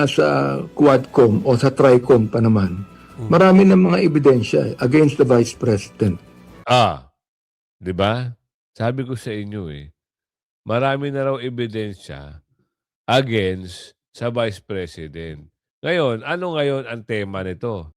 sa Quadcom o sa Tricom pa naman, marami ng mga ebidensya against the Vice President. Di ba? Sabi ko sa inyo marami na raw ebidensya against sa Vice President. Ngayon, ano ngayon ang tema nito?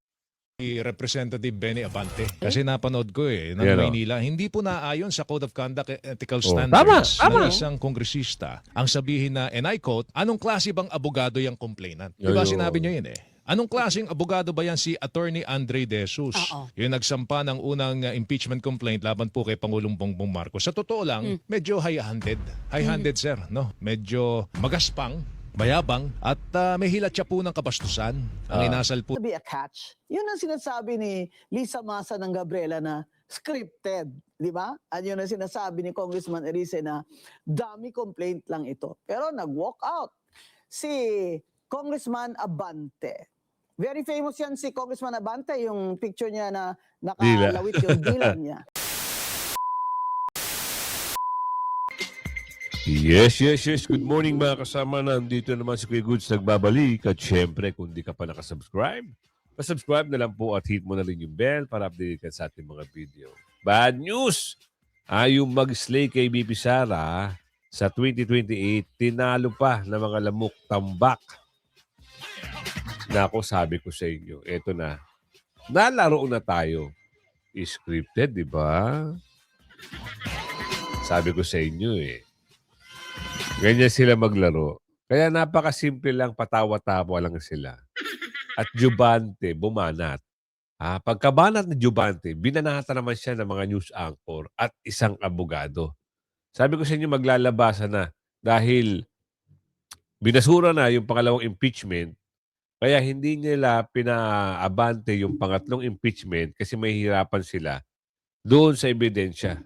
Representative Benny Abante. Kasi napanood ko ng Yan, Maynila, hindi po naayon sa Code of Conduct Ethical Oh, Standards tama. ng isang kongresista ang sabihin na, and I quote, anong klase bang abogado yung complainant? Diba Ayun. sinabi nyo yun Anong klaseng abogado ba yan si Attorney Andre De Jesus? Yung nagsampa ng unang impeachment complaint laban po kay Pangulong Bongbong Marcos. Sa totoo lang, medyo high-handed. High-handed, sir. No? Medyo magaspang, mayabang, at may hilat siya po ng kabastusan. Ang inasal po. To be a catch. Yun ang sinasabi ni Lisa Masa ng Gabriela na scripted, di ba? At yun ang sinasabi ni Congressman Erice na dummy complaint lang ito. Pero nag-walk out si Congressman Abante. Very famous yan si Congressman Abante, yung picture niya na nakalawit yung dila niya. Yes. Good morning mga kasama. Nandito naman si Kuya Goods nagbabalik. At syempre, kung di ka pa nakasubscribe, pasubscribe na lang po at hit mo na rin yung bell para update ka sa ating mga video. Bad news! Yung mag-slay kay BP Sara sa 2028, tinalo pa ng mga lamok tambak. Nako, sabi ko sa inyo, eto na. Nalaro na tayo. Scripted, di ba? Sabi ko sa inyo ganyan sila maglaro. Kaya napakasimple lang, patawa-tawa lang sila. At Jubante, bumanat. Pagkabanat ni Jubante, binanata naman siya ng mga news anchor at isang abogado. Sabi ko sa inyo, maglalabasan na dahil binasura na yung pangalawang impeachment, kaya hindi nila pinaabante yung pangatlong impeachment kasi mahihirapan sila doon sa ebidensya.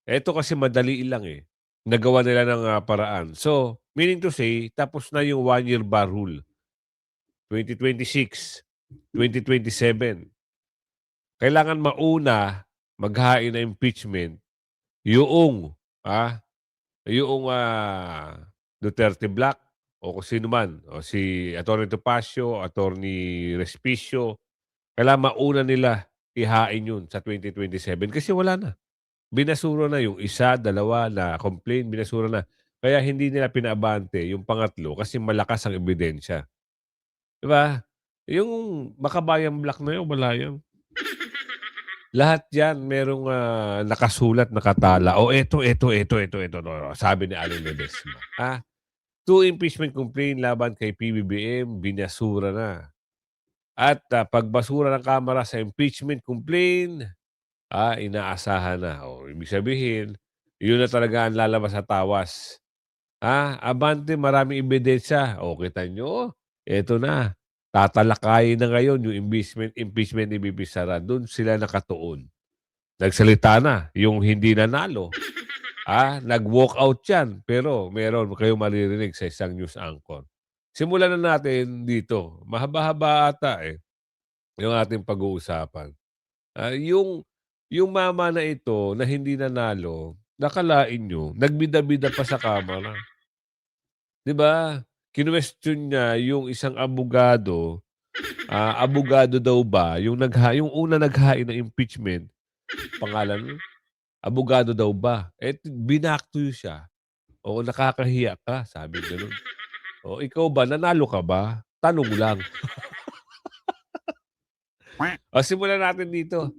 Ito kasi madali lang Nagawa nila ng paraan. So, meaning to say, tapos na yung one-year bar rule. 2026, 2027. Kailangan mauna maghain na impeachment yung Duterte Black o kung sino man, o si Atty. Topacio, Atty. Respicio. Kailangan mauna nila ihain yun sa 2027 kasi wala na. Binasura na yung isa, dalawa na complaint, binasura na. Kaya hindi nila pinaabante yung pangatlo kasi malakas ang ebidensya. Diba? Yung Makabayan Black na yun, wala yan. Lahat yan, merong nakasulat, nakatala. O eto. Sabi ni Alan Ledesma. 2 impeachment complaint laban kay PBBM, binasura na. At pagbasura ng Kamara sa impeachment complaint, inaasahan na. Ibig sabihin, yun na talaga ang lalabas sa tawas. Abante, maraming ebidensya. Kita nyo, eto na. Tatalakayin na ngayon yung impeachment ni BP Sara. Doon sila nakatuon. Nagsalita na yung hindi nanalo. Nag-walk out yan. Pero meron kayo maririnig sa isang news anchor. Simulan na natin dito. Mahaba-haba ata yung ating pag-uusapan. Yung mama na ito na hindi nanalo, nakalain nyo, nagbida-bida pa sa kamera. Diba? Kinwestiyon niya yung isang abogado. Abogado daw ba? Yung una naghain ng impeachment, pangalan, abogado daw ba? Binakto siya. Nakakahiya ka, sabi gano'n. Ikaw ba, nanalo ka ba? Tanong lang. Simulan natin dito.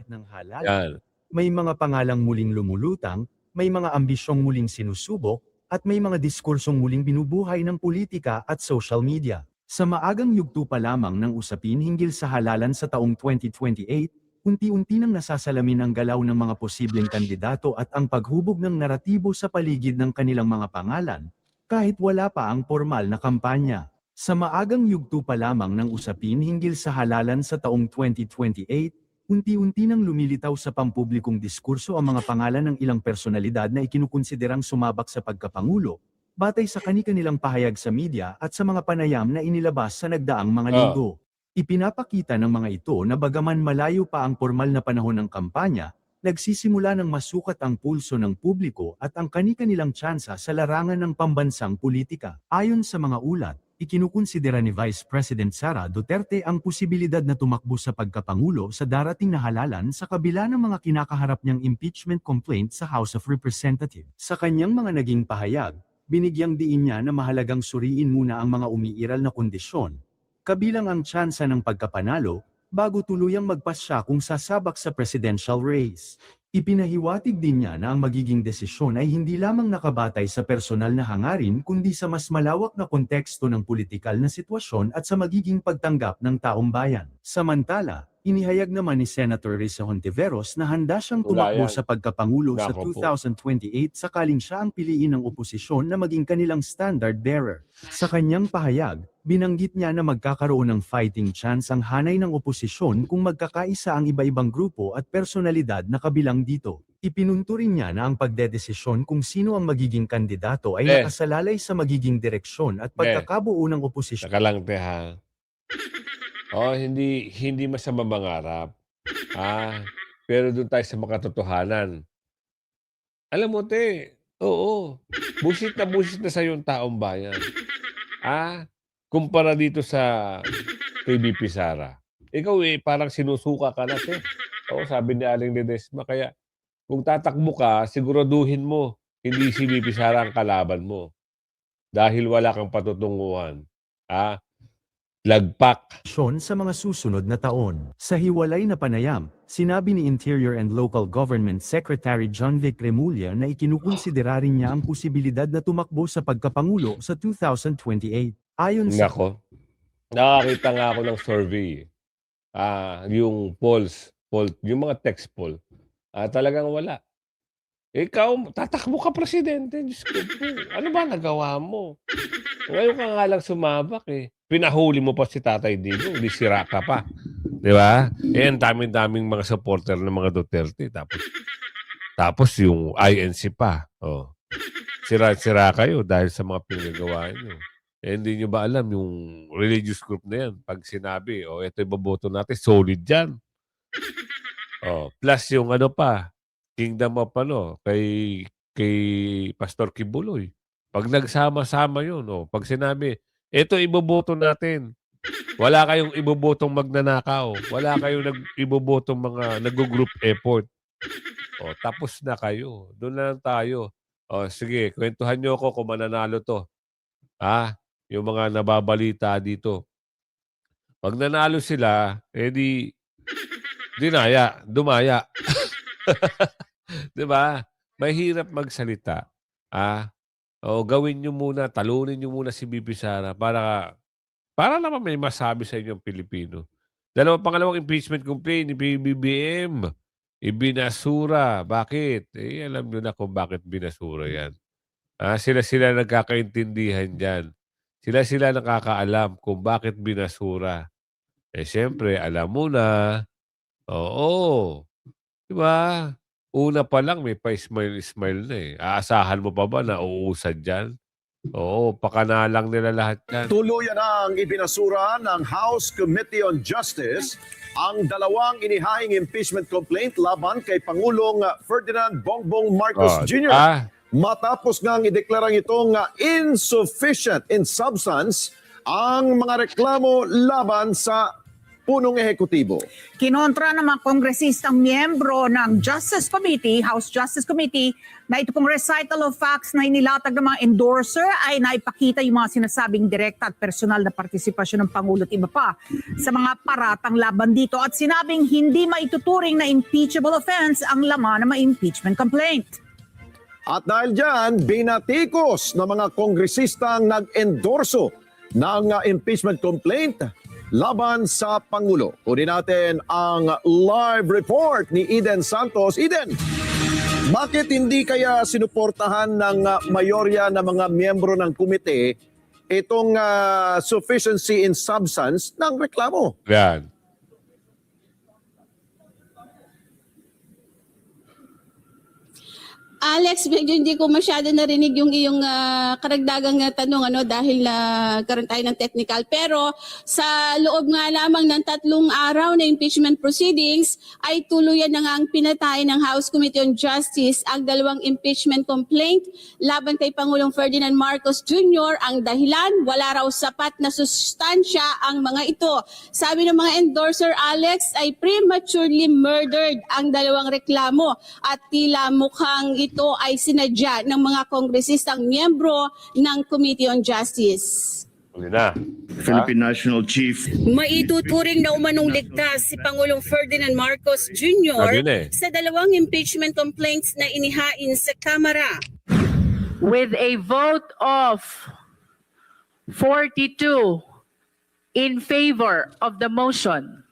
Ng halalan. Yan. May mga pangalang muling lumulutang, may mga ambisyong muling sinusubok, at may mga diskursong muling binubuhay ng politika at social media. Sa maagang yugto pa lamang ng usapin hinggil sa halalan sa taong 2028, unti-unti nang nasasalamin ang galaw ng mga posibleng kandidato at ang paghubog ng naratibo sa paligid ng kanilang mga pangalan, kahit wala pa ang formal na kampanya. Sa maagang yugto pa lamang ng usapin hinggil sa halalan sa taong 2028, unti-unti nang lumilitaw sa pampublikong diskurso ang mga pangalan ng ilang personalidad na ikinukonsiderang sumabak sa pagkapangulo, batay sa kani-kanilang pahayag sa media at sa mga panayam na inilabas sa nagdaang mga linggo. Ipinapakita ng mga ito na bagaman malayo pa ang formal na panahon ng kampanya, nagsisimula ng masukat ang pulso ng publiko at ang kani-kanilang tsansa sa larangan ng pambansang politika. Ayon sa mga ulat, ikinukonsidera ni Vice President Sara Duterte ang posibilidad na tumakbo sa pagkapangulo sa darating na halalan sa kabila ng mga kinakaharap niyang impeachment complaint sa House of Representatives. Sa kanyang mga naging pahayag, binigyang diin niya na mahalagang suriin muna ang mga umiiral na kondisyon, kabilang ang tsansa ng pagkapanalo, bago tuluyang magpasya kung sasabak sa presidential race. Ipinahiwatig din niya na ang magiging desisyon ay hindi lamang nakabatay sa personal na hangarin kundi sa mas malawak na konteksto ng politikal na sitwasyon at sa magiging pagtanggap ng taong bayan. Samantala, inihayag naman ni Senator Risa Hontiveros na handa siyang tumakbo Wala yan. sa pagkapangulo sa Nako po. 2028 sakaling siya ang piliin ng oposisyon na maging kanilang standard bearer. Sa kanyang pahayag, binanggit niya na magkakaroon ng fighting chance ang hanay ng oposisyon kung magkakaisa ang iba-ibang grupo at personalidad na kabilang dito. Ipinunto rin niya na ang pagdedesisyon kung sino ang magiging kandidato ay nakasalalay sa magiging direksyon at pagkakabuo ng oposisyon. Saka lang, te, ha? Hindi masama mangarap. Pero doon tayo sa makatotohanan. Alam mo, te, oo, busit na sa'yo yung taong bayan. Kumpara dito sa kay BP Sara. Ikaw parang sinusuka ka na, te. Oo, sabi ni Aling Ledesma. Kaya kung tatakbo ka, siguraduhin mo, hindi si BP Sara ang kalaban mo. Dahil wala kang patutunguhan. Lagpak. Sa mga susunod na taon. Sa hiwalay na panayam, sinabi ni Interior and Local Government Secretary John Vic Remulla na ikinukonsidera rin niya ang posibilidad na tumakbo sa pagkapangulo sa 2028. Ayon sa Nako, nakakita nga ako ng survey. Yung polls, yung mga text poll, talagang wala. Ikaw, tatakbo ka presidente. Diyos ko po. Ano ba nagawa mo? Ngayon ka nga lang sumabak eh. Pinahuli mo pa si Tatay Digong, di sira ka pa. Di ba? Ang daming mga supporter ng mga Duterte. Tapos yung INC pa. Oh. Sira kayo dahil sa mga pinagawa nyo. Hindi nyo ba alam yung religious group na yan? Pag sinabi, ito iboboto natin, solid yan. Plus yung ano pa, Kingdom of kay Pastor Kibuloy. Pag nagsama-sama yun, pag sinabi, ito iboboto natin. Wala kayong ibobotong magnanakaw. Wala kayong ibobotong mga nag-group effort. Tapos na kayo. Doon na lang tayo. Sige, kwentuhan nyo ako kung mananalo to. Yung mga nababalita dito. Pag nanalo sila, dumaya. Diba? Mahirap magsalita. Gawin nyo muna, talunin nyo muna si BP Sara para naman may masabi sa inyong Pilipino. Pangalawang impeachment complaint ni PBBM. Ibinasura. Bakit? Alam nyo na kung bakit binasura yan. Sila nagkakaintindihan dyan. Sila nakakaalam kung bakit binasura. Siyempre, alam mo na. Oo. Diba? Una pa lang, may pa-smile-smile na eh. Aasahan mo pa ba na uusad dyan? Oo, pakanalang nila lahat yan. Tuluyan ang ibinasura ng House Committee on Justice ang dalawang inihahing impeachment complaint laban kay Pangulong Ferdinand Bongbong Marcos Jr. Matapos ngang ideklarang itong insufficient in substance ang mga reklamo laban sa punong ehekutibo. Kinontra ng mga kongresistang miyembro ng Justice Committee, House Justice Committee, na ito pong recital of facts na inilatag ng mga endorser ay naipakita yung mga sinasabing direkta at personal na partisipasyon ng Pangulo at iba pa sa mga paratang laban dito at sinabing hindi maituturing na impeachable offense ang laman ng mga impeachment complaint. At dahil dyan, binatikos ng mga kongresistang nag-endorso ng impeachment complaint laban sa Pangulo. Kunin natin ang live report ni Eden Santos. Eden, bakit hindi kaya sinuportahan ng mayorya ng mga miyembro ng komite itong sufficiency in substance ng reklamo? Yan. Alex, medyo hindi ko masyado narinig yung iyong karagdagang tanong dahil karoon tayo ng technical. Pero sa loob nga lamang ng 3 araw na impeachment proceedings ay tuluyan na nga ang pinatay ng House Committee on Justice ang 2 impeachment complaint laban kay Pangulong Ferdinand Marcos Jr. Ang dahilan, wala raw sapat na sustansya ang mga ito. Sabi ng mga endorser, Alex, ay prematurely murdered ang 2 reklamo at tila mukhang ito ay sinadya ng mga kongresistang miyembro ng Committee on Justice. Huli na. Philippine National Chief. Maituturing na umanong ligtas si Pangulong Ferdinand Marcos Jr. Sabi na eh. sa 2 impeachment complaints na inihain sa Kamara. With a vote of 42 in favor of the motion,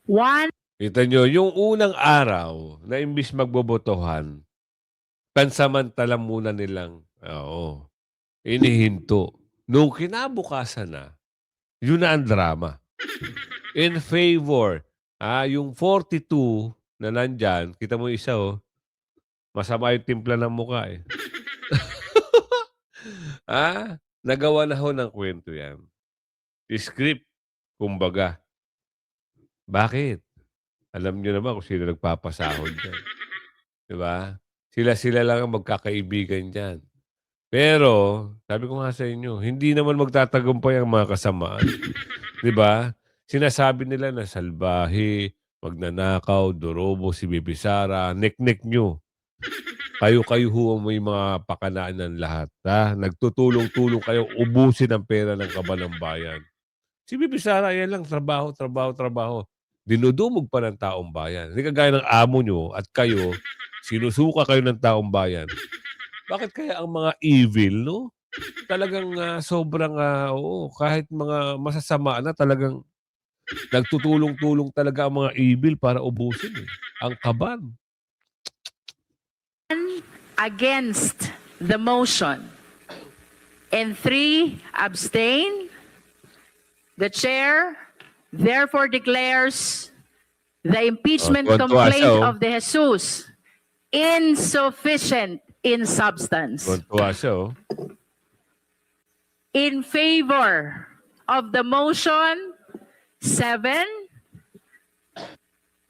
1 Kita nyo, yung unang araw na imbis magbobotohan, pansamantala muna nilang, inihinto. Nung kinabukasan na, yun na ang drama. In favor, yung 42 na nandyan, kita mo isa, masama yung timpla ng mukha eh. Nagawa na ho ng kwento yan. Script, kumbaga. Bakit? Alam niyo naman kung sino nagpapasahod dyan. Diba? Sila-sila lang ang magkakaibigan dyan. Pero, sabi ko nga sa inyo, hindi naman magtatagumpay ang mga kasamaan. Diba? Sinasabi nila na salbahe, magnanakaw, dorobo, si Bibi Sara, nek-nek nyo. Kayo-kayo ho may mga pakanaan ng lahat. Nagtutulong-tulong kayo, ubusin ang pera ng kaban ng bayan. Si Bibi Sara, yan lang, trabaho, trabaho, trabaho. Dinudumog pa ng taong bayan. Hindi kagaya ng amo nyo at kayo, sinusuka kayo ng taong bayan. Bakit kaya ang mga evil, no? Talagang sobrang, kahit mga masasama na talagang nagtutulong-tulong talaga ang mga evil para ubusin. Ang kaban. against the motion and 3 abstain. The chair therefore declares the impeachment complaint of De Jesus insufficient in substance. Tuwa siya, In favor of the motion, 7,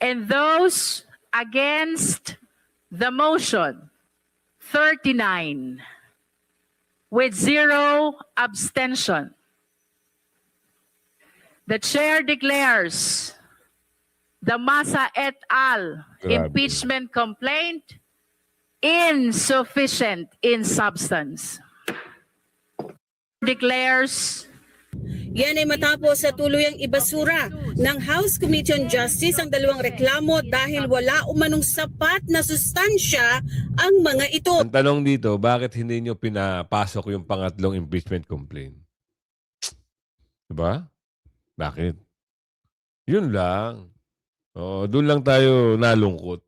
and those against the motion, 39, with 0 abstention. The chair declares the Masa et al. Impeachment complaint insufficient in substance. Declares Yan ay matapos sa tuluyang ibasura ng House Committee on Justice ang 2 reklamo dahil wala umanong sapat na sustansya ang mga ito. Ang tanong dito, bakit hindi nyo pinapasok yung pangatlong impeachment complaint? Diba? Bakit? Yun lang. Doon lang tayo nalungkot.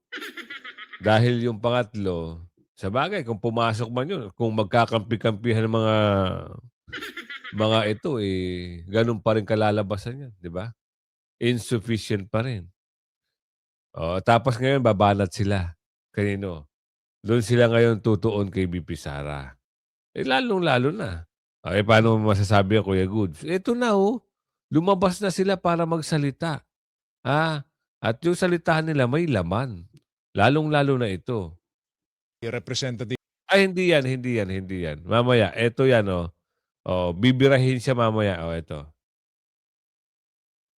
Dahil yung pangatlo, sa bagay, kung pumasok man yun, kung magkakampi-kampihan ng mga ito, ganun pa rin kalalabasan yan, di ba? Insufficient pa rin. Tapos ngayon, babanat sila. Kanino? Doon sila ngayon tutuon kay BP Sara. Lalong-lalo na. Paano masasabi ako, Kuya Goods? Ito na, lumabas na sila para magsalita. At yung salitahan nila may laman. Lalong-lalo na ito. Representative. Ay, hindi yan. Mamaya, ito yan, bibirahin siya mamaya. Ito.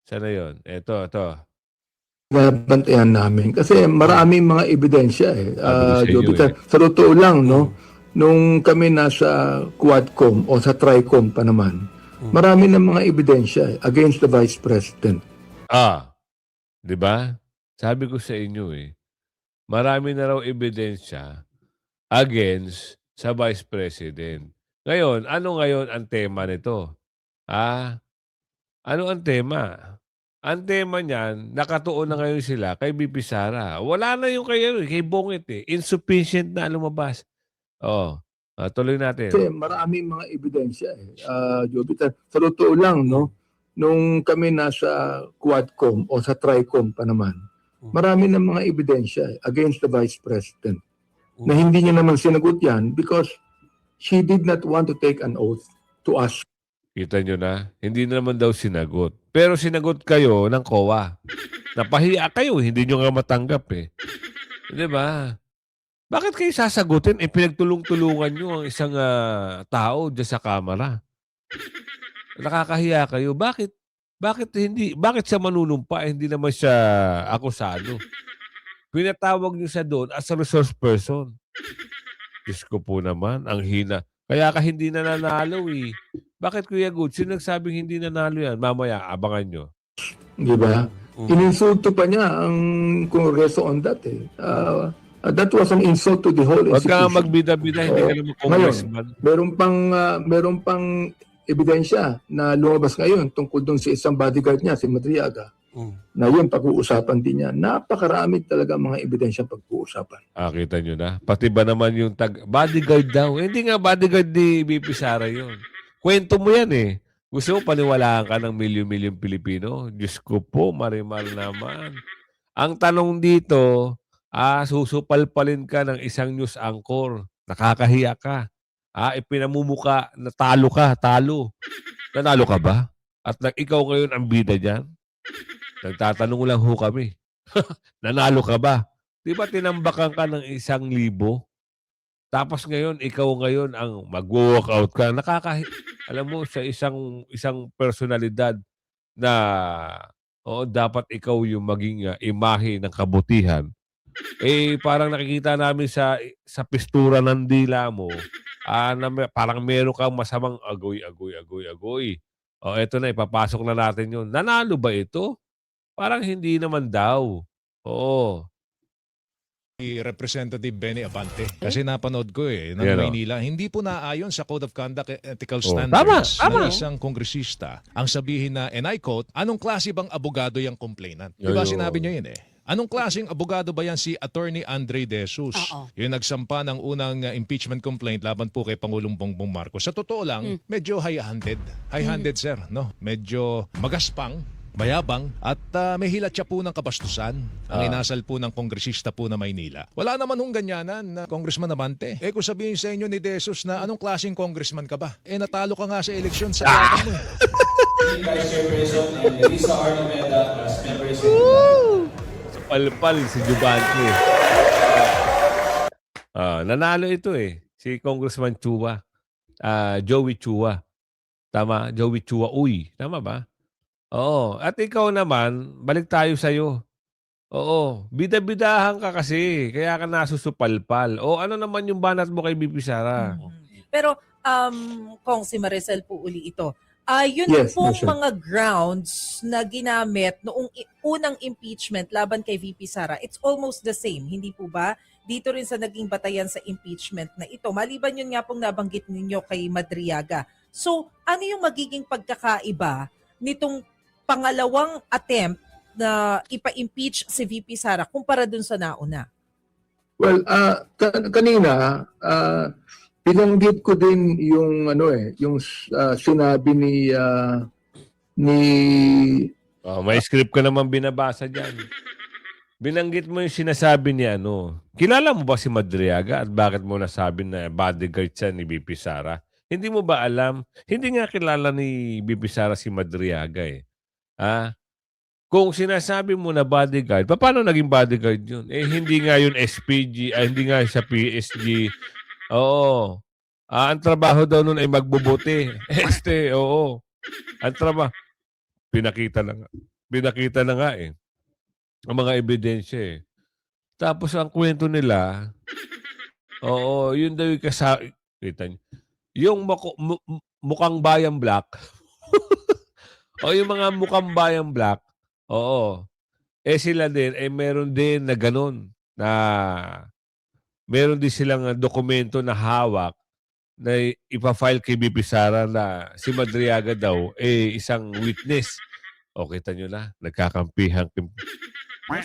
Sana yun? Ito. Nabantayan namin. Kasi maraming mga ebidensya Jupiter. Sa totoo lang, nung kami nasa Quadcom o sa Tricom pa naman, marami ng mga ebidensya against the Vice President. Sa totoo lang, nung kami nasa Quadcom o sa Tricom pa naman, marami ng mga ebidensya against the Vice President. Di ba? Sabi ko sa inyo marami na raw ebidensya against sa Vice President. Ngayon, ano ngayon ang tema nito? Ano ang tema? Ang tema niyan, nakatuon na ngayon sila kay BP Sara. Wala na yung kay Bongit Insufficient na lumabas. Tuloy natin. Kasi maraming mga ebidensya Jupiter. Sa totoo lang, nung kami nasa Quadcom o sa Tricom pa naman, marami ng mga ebidensya against the Vice President. na hindi niya naman sinagot yan because she did not want to take an oath to us. Kita nyo na, hindi na naman daw sinagot. Pero sinagot kayo ng COA. Napahiya kayo, hindi nyo nga matanggap eh. Di ba? Bakit kayo sasagutin? Pinagtulong-tulungan nyo ang isang tao dyan sa kamera. Nakakahiya kayo. Bakit? Bakit siya manunumpa? Hindi naman siya akusado. Pinatawag nyo siya doon as a resource person. Diyos ko po naman, ang hina. Kaya ka hindi nananalo eh. Bakit Kuya Good? Sino nagsabing hindi nanalo yan? Mamaya, abangan nyo. Di ba? Ininsulto pa niya ang Kongreso on that eh. That was an insult to the whole Huwag ka institution. magbida-bida, hindi ka naman congressman. Meron pang ebidensya na lumabas ngayon tungkol doon sa isang bodyguard niya, si Madriaga. Na yun, pag-uusapan din niya. Napakarami talaga mga ebidensya pag-uusapan. Kita nyo na. Pati ba naman yung bodyguard daw? Hindi nga bodyguard ni BP Sara yun. Kwento mo yan eh. Gusto mo paniwalaan ka ng milyon-milyon Pilipino? Diyos ko po, Marimar naman. Ang tanong dito, susupalpalin ka ng isang news anchor. Nakakahiya ka. Ipinamumuka na talo ka, talo. Nanalo ka ba? At ikaw ngayon ang bida dyan? Nagtatanong lang ho kami. Nanalo ka ba? Di ba tinambakan ka ng 1,000? Tapos ngayon, ikaw ngayon ang mag-walkout ka. Alam mo, sa isang personalidad na dapat ikaw yung maging imahe ng kabutihan. Parang nakikita namin sa pistura ng dila mo, parang meron kang masamang agoy. Eto na, ipapasok na natin yun. Nanalo ba ito? Parang hindi naman daw. Oo. Si Representative Benny Abante. Kasi napanood ko ng Yan, Maynila. Hindi po naayon sa Code of Conduct Ethical Oh, Standards tama. ng isang kongresista ang sabihin na, and I quote, anong klase bang abogado yung complainant? Diba Ayun. sinabi niyo yun eh? Anong klaseng abogado ba yan si Attorney Andre De Jesus? Yung nagsampa ng unang impeachment complaint laban po kay Pangulong Bongbong Marcos. Sa totoo lang, medyo high-handed. High-handed, sir. No? Medyo magaspang, mayabang, at may hilat siya po ng kabastusan ang inasal po ng kongresista po na Maynila. Wala naman hong ganyanan na Congressman Abante. Kung sabihin sa inyo ni De Jesus na anong klaseng congressman ka ba? Natalo ka nga sa eleksyon sa mo. Vice Chairperson and Lisa Arnameda as Member President. Palpal si Jubante. Nanalo ito eh. Si Congressman Chua. Joey Chua. Tama? Joey Chua. Uy. Tama ba? Oo. At ikaw naman, balik tayo sa'yo. Oo. Bida-bidahan ka kasi. Kaya ka nasusupalpal. Ano naman yung banat mo kay BP Sara? Pero, Kong, si Maricel po uli ito. Yun Yes, pong Maricel. mga grounds na ginamit noong unang impeachment laban kay VP Sara, it's almost the same, hindi po ba? Dito rin sa naging batayan sa impeachment na ito. Maliban yun nga pong nabanggit ninyo kay Madriaga. So, ano yung magiging pagkakaiba nitong pangalawang attempt na ipa-impeach si VP Sara kumpara dun sa nauna? Well, kanina, binanggit ko din yung yung sinabi ni May script ka naman binabasa dyan. Binanggit mo yung sinasabi ni Kilala mo ba si Madriaga at bakit mo nasabi na bodyguard siya ni BP Sara? Hindi mo ba alam? Hindi nga kilala ni BP Sara si Madriaga eh. Kung sinasabi mo na bodyguard, paano naging bodyguard yun? Hindi nga yun SPG, hindi nga sa PSG. Oo. Ang trabaho daw nun ay magbubuti. Oo. Ang trabaho. Pinakita na nga eh. Ang mga ebidensya eh. Tapos ang kwento nila, yun daw yung kita niyo. Yung mukhang bayang black, yung mga mukhang bayang black, sila din, meron din na ganun, na meron din silang dokumento na hawak na ipafile kay BP Sara na si Madriaga daw isang witness. Kita nyo na, nagkakampihan.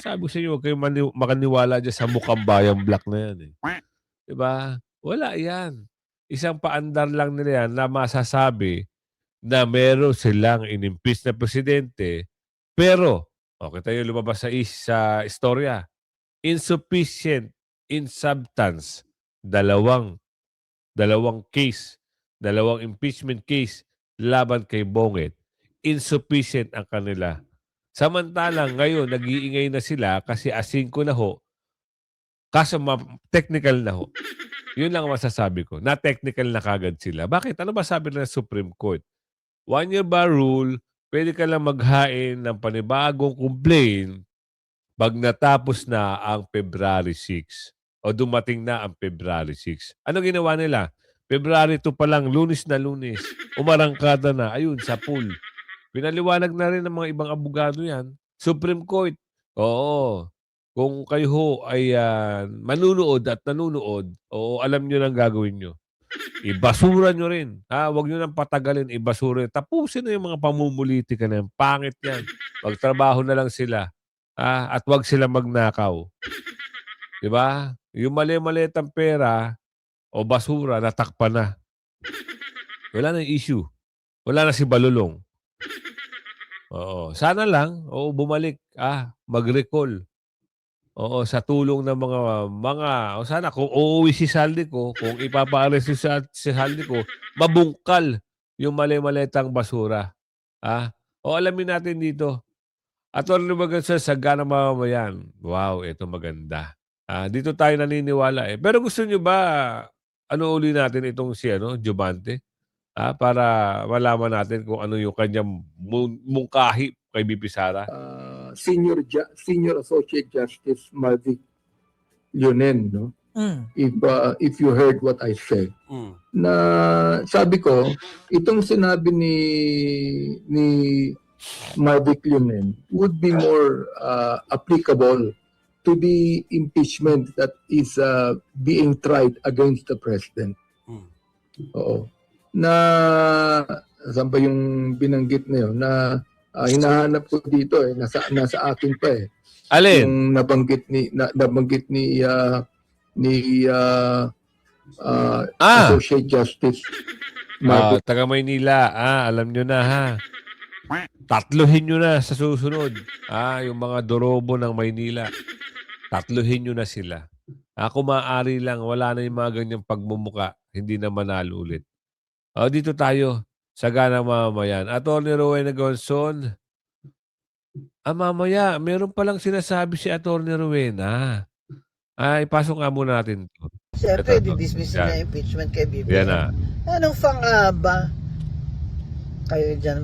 Sabi ko sa inyo, huwag kayong makaniwala dyan sa mukhang bayang black na yan. Diba? Wala yan. Isang paandar lang nila yan na masasabi na meron silang inimpeach na presidente, pero, kita nyo lumabas sa istorya, insufficient in substance, dalawang case, dalawang impeachment case laban kay Bongit, insufficient ang kanila. Samantalang ngayon, nag-iingay na sila kasi A5 na ho, kaso technical na ho. Yun lang ang masasabi ko. Na-technical na kagad sila. Bakit? Ano ba sabi ng Supreme Court? 1-year bar rule, pwede ka lang maghain ng panibagong complaint pag natapos na ang February 6 o dumating na ang February 6. Ano ginawa nila? February 2 pa lang, Lunes na Lunes. Umarangkada na. Ayun, sa pool. Pinaliwanag na rin ng mga ibang abogado yan. Supreme Court. Oo. Kung kayo ho ay manunood at nanunood, oo, alam nyo nang gagawin nyo. Ibasura nyo rin. Huwag nyo nang patagalin, ibasura nyo. Tapusin na yung mga pamumulitika na yan. Pangit yan. Magtrabaho na lang sila. At wag sila magnakaw. Diba? Yung mali-malitang pera o basura, natakpan na. Wala na issue. Wala na si Balulong. Oo. Sana lang, bumalik. Mag-recall. Oo, sa tulong ng mga sana kung uuwi si Saldi ko, kung ipapaalis si Saldi ko, mabungkal yung mali-malitang basura. Alamin natin dito. Attorney Magansa, sagana mamamayan. Wow, ito maganda. Dito tayo naniniwala eh. Pero gusto nyo ba, uli natin itong si Jumante? Para malaman natin kung ano yung kanyang mungkahi kay BP Sara. Senior Associate Justice Marvic Leonen, no? If you heard what I said, na sabi ko, itong sinabi ni Marvic Leonen would be more applicable to the impeachment that is being tried against the president. Oo. Na saan ba yung binanggit na yun? Na hinahanap ko dito eh, nasa akin pa eh. Alin? Yung nabanggit ni Associate Justice Taga Maynila, alam nyo na ha. Tatluhin nyo na sa susunod. Yung mga dorobo ng Maynila. Tatluhin nyo na sila. Kung maaari lang, wala na yung mga ganyang pagmumuka, hindi na manalo ulit. Dito tayo, sagana mamamayan. Attorney Rowena Gonzon, mamaya, meron palang sinasabi si Attorney Rowena. Ipasok nga muna natin ito. Siyempre, didismiss na impeachment kay BBM. Yan na. Anong ba? Kayo dyan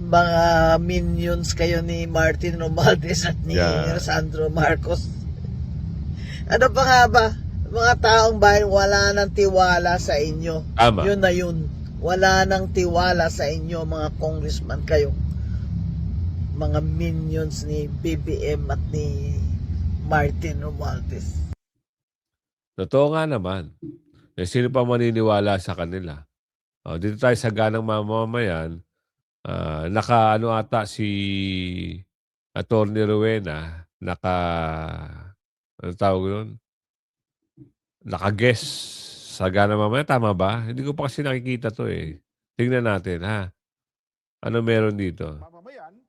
mga minions kayo ni Martin Romualdez at ni Sandro Marcos. Ano pa nga ba? Mga taong bayan, wala nang tiwala sa inyo. Tama. Yun na yun. Wala nang tiwala sa inyo, mga congressman kayo. Mga minions ni BBM at ni Martin Romualdez. Totoo nga naman. Sino pa maniniwala sa kanila? Dito tayo sa ganang mamamayan, naka-ano ata si Attorney Rowena, ano tawag yun? Naka-guest sa ganang mamamayan. Tama ba? Hindi ko pa kasi nakikita to eh. Tingnan natin ha. Ano meron dito?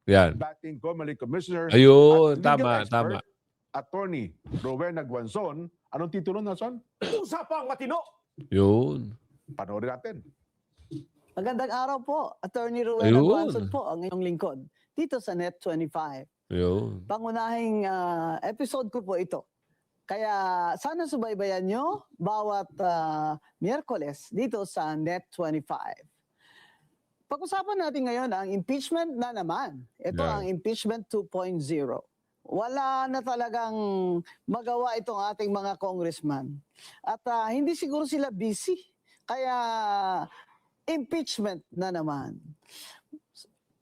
Yan. Dating Comelec Commissioner. Ayun, at legal tama, expert, tama. Attorney Rowena Guanzon. Anong titulo na son? Usapang matino! Yun. Panoorin natin. Magandang araw po, Attorney Rowena Ayun. Guanzon po, ang inyong lingkod, dito sa Net25. Yun. Pangunahing episode ko po ito. Kaya sana subaybayan nyo bawat Miyerkules dito sa Net25. Pag-usapan natin ngayon ang impeachment na naman. Ito ang impeachment 2.0. Wala na talagang magawa itong ating mga congressman. At hindi siguro sila busy. Kaya impeachment na naman.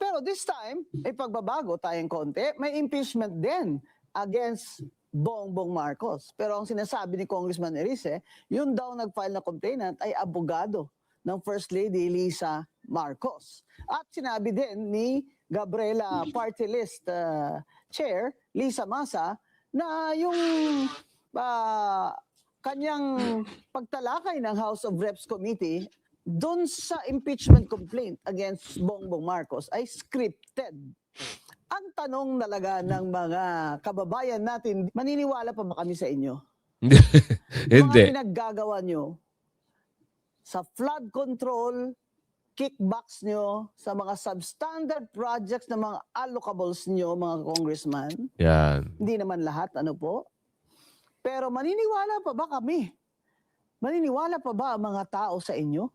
Pero this time, may pagbabago tayong konti. May impeachment din against Bongbong Marcos. Pero ang sinasabi ni Congressman Erice, yun daw nag-file na complainant ay abogado ng First Lady Lisa Marcos. At sinabi din ni Gabriela Party List Chair Lisa Masa na yung kanyang pagtalakay ng House of Reps Committee doon sa impeachment complaint against Bongbong Marcos ay scripted. Ang tanong talaga ng mga kababayan natin, maniniwala pa ba kami sa inyo? Hindi. Mga pinaggagawa nyo sa flood control, kickbacks nyo, sa mga substandard projects na mga allocables nyo, mga congressman. Yan. Hindi naman lahat, ano po? Pero maniniwala pa ba kami? Maniniwala pa ba ang mga tao sa inyo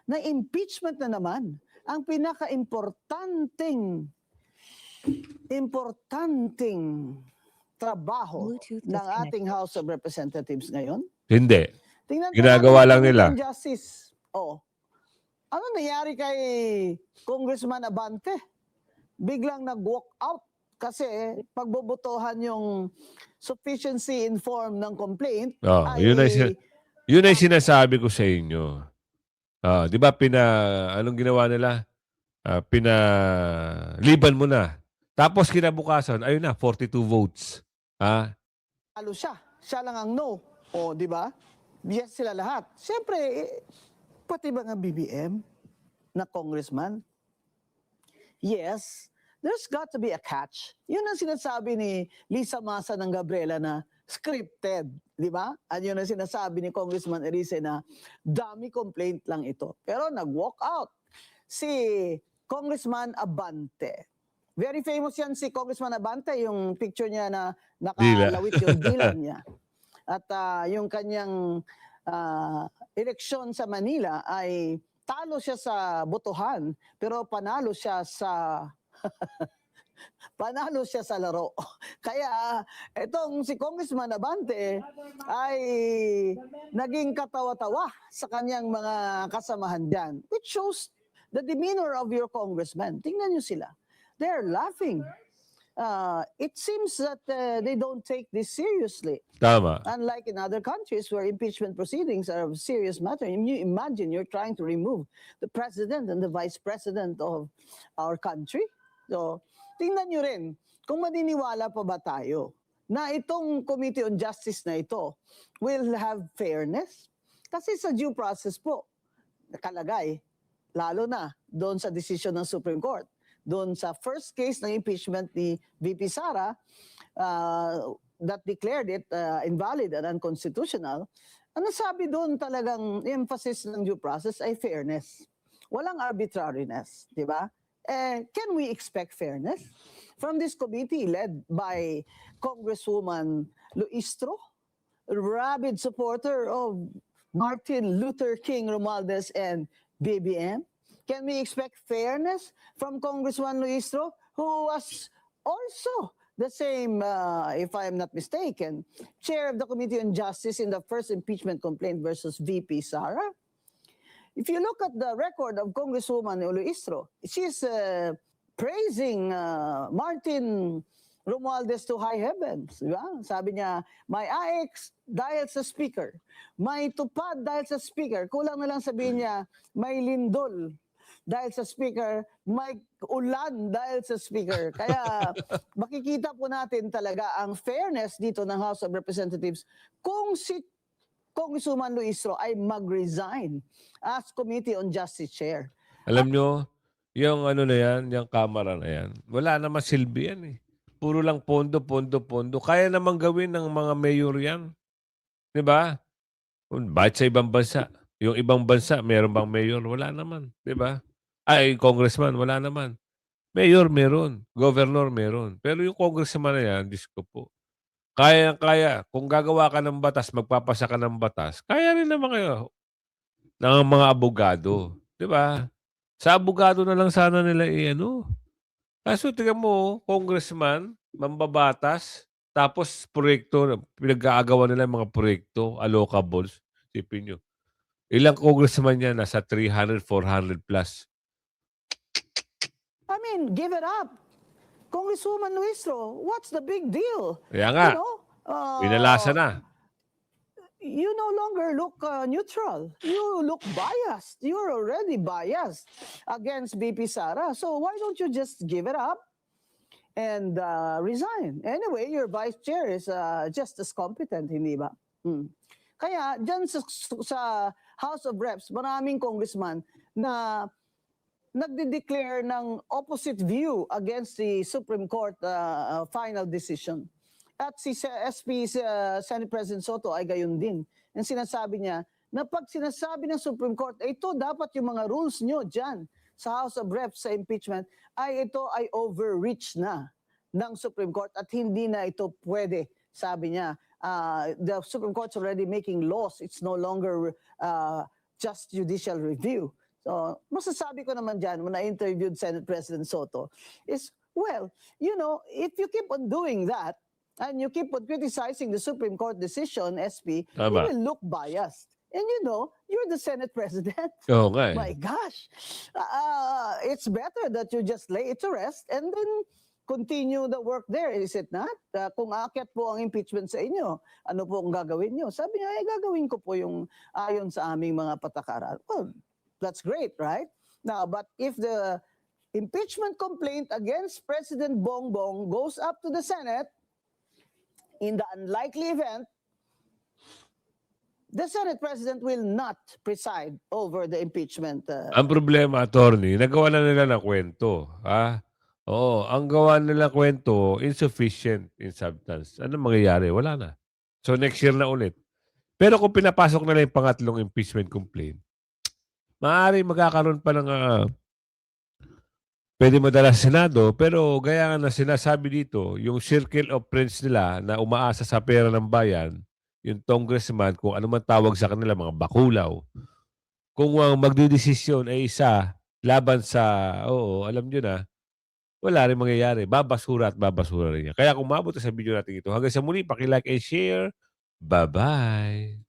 na impeachment na naman ang pinaka-importanting trabaho ng ating House of Representatives ngayon? Hindi. Tingnan Ginagawa lang nila. Justice. Oh. Ano nangyari kay Congressman Abante? Biglang nag-walk out kasi pagbobotohan yung sufficiency in form ng complaint Oh, yun ay sinasabi ko sa inyo. Di ba anong ginawa nila? Pinaliban mo na. Tapos kinabukasan, ayun na, 42 votes. talo siya. Siya lang ang no. O, di ba? Yes sila lahat. Siyempre, pati ba nga BBM na congressman? Yes, there's got to be a catch. Yun ang sinasabi ni Lisa Masa ng Gabriela na scripted, di ba? At yun ang sinasabi ni Congressman Erice na dummy complaint lang ito. Pero nag-walk out si Congressman Abante. Very famous yan si Congressman Abante, yung picture niya na nakalawit yung dila niya. At yung kanyang eleksyon sa Manila ay talo siya sa botohan, pero panalo siya sa panalo siya sa laro. Kaya itong si Congressman Abante ay naging katawa-tawa sa kanyang mga kasamahan dyan, which shows the demeanor of your congressman. Tingnan niyo sila. They're laughing. It seems that they don't take this seriously. Tama. Unlike in other countries where impeachment proceedings are a serious matter. You imagine you're trying to remove the president and the vice president of our country. So, tingnan nyo rin kung maniniwala pa ba tayo na itong Committee on Justice na ito will have fairness. Kasi sa due process po, nakalagay, lalo na doon sa decision ng Supreme Court, doon sa first case ng impeachment ni VP Sara that declared it invalid and unconstitutional, ano sabi doon talagang emphasis ng due process ay fairness. Walang arbitrariness, di ba? Can we expect fairness from this committee led by Congresswoman Luistro, rabid supporter of Martin Luther King Romualdez and BBM? Can we expect fairness from Congressman Luistro, who was also the same, if I am not mistaken, chair of the Committee on Justice in the first impeachment complaint versus VP Sara? If you look at the record of Congresswoman Luistro, she's praising Martin Romualdez to high heavens. Diba? Sabi niya, may AX dahil sa speaker, may tupad dahil sa speaker, kulang na lang sabihin niya, may lindol dahil sa speaker, may ulan dahil sa speaker. Kaya makikita po natin talaga ang fairness dito ng House of Representatives kung si Congresswoman Luistro ay mag-resign as Committee on Justice Chair. Alam nyo, yung ano na yan, yung kamera na yan, wala naman silbi yan eh. Puro lang pondo. Kaya naman gawin ng mga mayor yan. Diba? Bakit sa ibang bansa? Yung ibang bansa, meron bang mayor? Wala naman. Diba? Ay, congressman, wala naman. Mayor, meron. Governor, meron. Pero yung congressman na yan, Diyos ko po. Kaya. Kung gagawa ka ng batas, magpapasa ka ng batas, kaya rin naman kayo ng mga abogado. Diba? Sa abogado na lang sana nila Kaso tingnan mo, congressman, mambabatas, tapos proyekto, pinag-aagawan nila yung mga proyekto, allocables. Sipin nyo. Ilang congressman yan? Nasa 300, 400 plus. I mean, give it up. Congresswoman Luistro, what's the big deal? Kaya nga, pinalasa na. You no longer look neutral. You look biased. You're already biased against VP Sara. So why don't you just give it up and resign? Anyway, your vice chair is just as competent, hindi ba? Kaya dyan sa House of Reps, maraming congressman na nagde-declare ng opposite view against the Supreme Court final decision. At si SP Senate President Soto ay gayon din. Ang sinasabi niya na pag sinasabi ng Supreme Court, ito dapat yung mga rules nyo dyan sa House of Reps sa impeachment, ay ito ay overreach na ng Supreme Court at hindi na ito pwede, sabi niya. The Supreme Court's already making laws. It's no longer just judicial review. So, masasabi ko naman dyan, when I interviewed Senate President Soto, is, well, you know, if you keep on doing that, and you keep on criticizing the Supreme Court decision, SP, you Tama. will look biased. And you know, you're the Senate President. Oo nga eh. My gosh. It's better that you just lay it to rest and then continue the work there, is it not? Kung aakyat po ang impeachment sa inyo, ano po ang gagawin nyo? Sabi niya, gagawin ko po yung ayon sa aming mga patakaran. Well, that's great, right? Now, but if the impeachment complaint against President Bongbong goes up to the Senate, in the unlikely event, the Senate President will not preside over the impeachment. Ang problema, attorney, nagawa na nila ng kwento. Ha? Oo, ang gawa nila kwento, insufficient in substance. Ano mangyayari? Wala na. So next year na ulit. Pero kung pinapasok nila yung pangatlong impeachment complaint, maaari magkakaroon pa ng pwede madala sa Senado, pero gaya nga na sinasabi dito, yung circle of friends nila na umaasa sa pera ng bayan, yung congressman, kung ano man tawag sa kanila, mga bakulaw, kung ang magdidesisyon ay isa laban sa, alam nyo na, wala rin mangyayari. Babasura at babasura rin niya. Kaya kung mabot sa video natin ito, hanggang sa muli, paki-like and share. Bye-bye!